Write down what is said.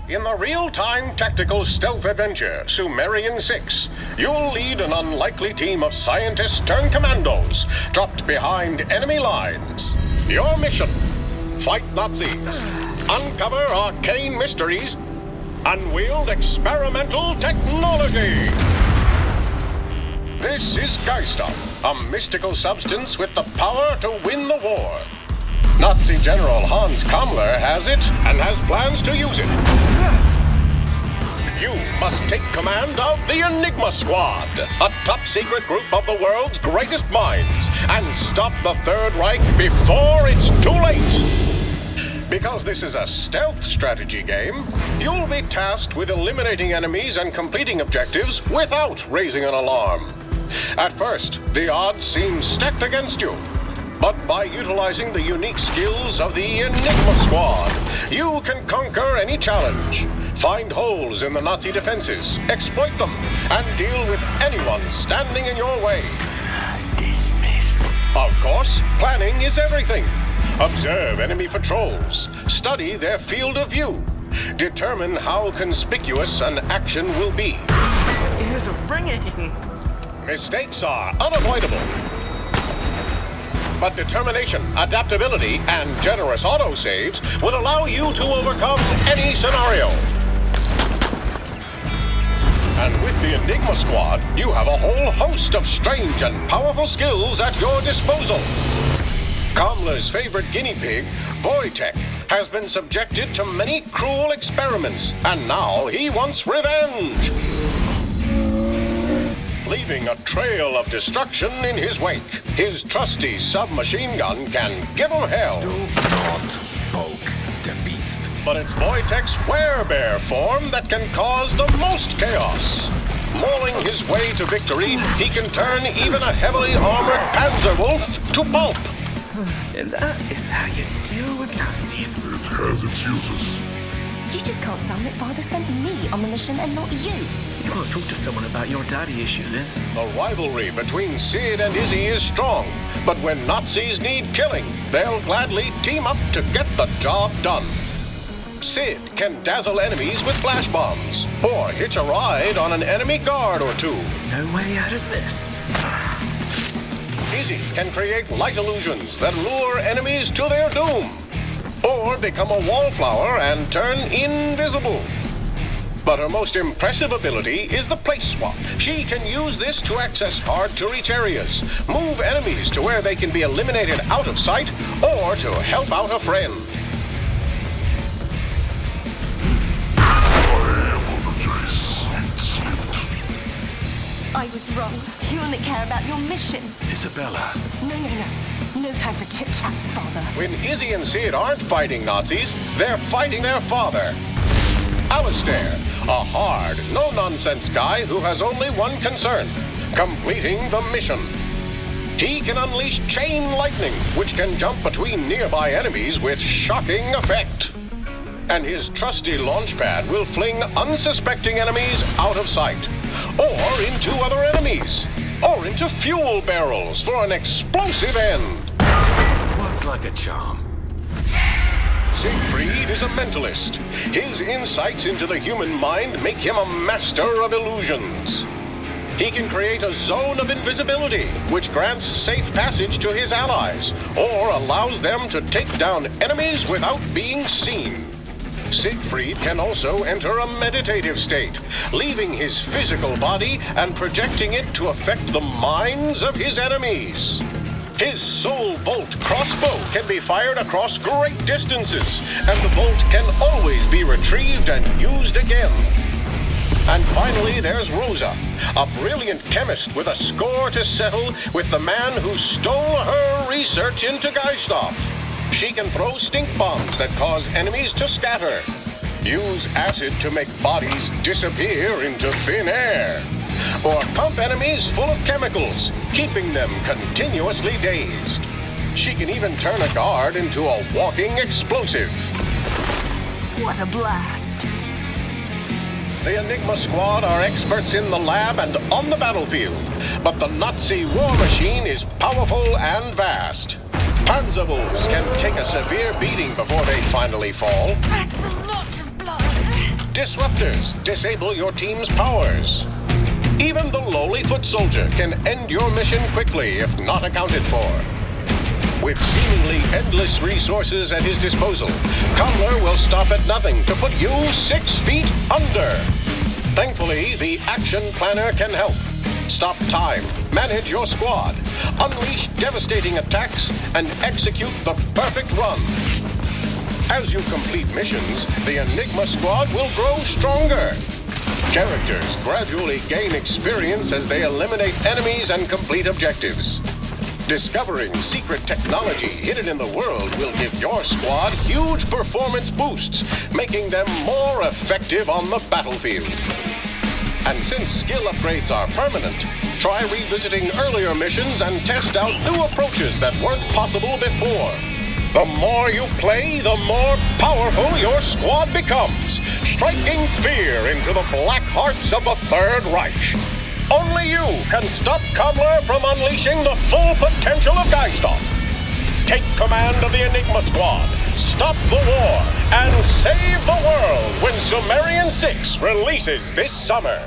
In the real-time tactical stealth adventure, Sumerian 6, you'll lead an unlikely team of scientists turned commandos trapped behind enemy lines. Your mission: fight Nazis, uncover arcane mysteries, and wield experimental technology. This is Geiststoff, a mystical substance with the power to win the war. Nazi General Hans Kammler has it and has plans to use it. You must take command of the Enigma Squad, a top-secret group of the world's greatest minds, and stop the Third Reich before it's too late. Because this is a stealth strategy game, you'll be tasked with eliminating enemies and completing objectives without raising an alarm. At first, the odds seem stacked against you. But by utilizing the unique skills of the Enigma Squad, you can conquer any challenge, find holes in the Nazi defenses, exploit them, and deal with anyone standing in your way. Dismissed. Of course, planning is everything. Observe enemy patrols, study their field of view, determine how conspicuous an action will be. Ears are ringing. Mistakes are unavoidable. But determination, adaptability, and generous autosaves will allow you to overcome any scenario. And with the Enigma Squad, you have a whole host of strange and powerful skills at your disposal. Kammler's favorite guinea pig, Wojtek, has been subjected to many cruel experiments, and now he wants revenge. Leaving a trail of destruction in his wake, his trusty submachine gun can give him hell. Do not poke the beast. But it's Wojtek's werebear form that can cause the most chaos. Mauling his way to victory, he can turn even a heavily armored panzer wolf to pulp. And that is how you deal with Nazis. It has its uses. You just can't stand that Father sent me on the mission and not you. You can't talk to someone about your daddy issues, is? The rivalry between Sid and Izzy is strong, but when Nazis need killing, they'll gladly team up to get the job done. Sid can dazzle enemies with flash bombs, or hitch a ride on an enemy guard or two. No way out of this. Izzy can create light illusions that lure enemies to their doom, or become a wallflower and turn invisible. But her most impressive ability is the place swap. She can use this to access hard-to-reach areas, move enemies to where they can be eliminated out of sight, or to help out a friend. I apologize. It slipped. I was wrong. You only care about your mission. Isabella. No. No time for chit-chat, Father. When Izzy and Sid aren't fighting Nazis, they're fighting their father. Alistair, a hard, no-nonsense guy who has only one concern: completing the mission. He can unleash chain lightning, which can jump between nearby enemies with shocking effect. And his trusty launch pad will fling unsuspecting enemies out of sight, or into other enemies, or into fuel barrels for an explosive end. Works like a charm. Siegfried is a mentalist. His insights into the human mind make him a master of illusions. He can create a zone of invisibility, which grants safe passage to his allies, or allows them to take down enemies without being seen. Siegfried can also enter a meditative state, leaving his physical body and projecting it to affect the minds of his enemies. His soul bolt crossbow can be fired across great distances, and the bolt can always be retrieved and used again. And finally, there's Rosa, a brilliant chemist with a score to settle with the man who stole her research into Geiststoff. She can throw stink bombs that cause enemies to scatter, use acid to make bodies disappear into thin air, or pump enemies full of chemicals, keeping them continuously dazed. She can even turn a guard into a walking explosive. What a blast. The Enigma Squad are experts in the lab and on the battlefield, but the Nazi war machine is powerful and vast. Panzer wolves can take a severe beating before they finally fall. That's a lot of blood. disruptors disable your team's powers. Even the lowly foot soldier can end your mission quickly if not accounted for. With seemingly endless resources at his disposal, Cumler will stop at nothing to put you 6 feet under. Thankfully, the Action Planner can help. Stop time, manage your squad, unleash devastating attacks, and execute the perfect run. As you complete missions, the Enigma squad will grow stronger. Characters gradually gain experience as they eliminate enemies and complete objectives. Discovering secret technology hidden in the world will give your squad huge performance boosts, making them more effective on the battlefield. And since skill upgrades are permanent, try revisiting earlier missions and test out new approaches that weren't possible before. The more you play, the more powerful your squad becomes, striking fear into the black hearts of the Third Reich. Only you can stop Cumler from unleashing the full potential of Geisthoff. Take command of the Enigma Squad, stop the war, and save the world when Sumerian 6 releases this summer.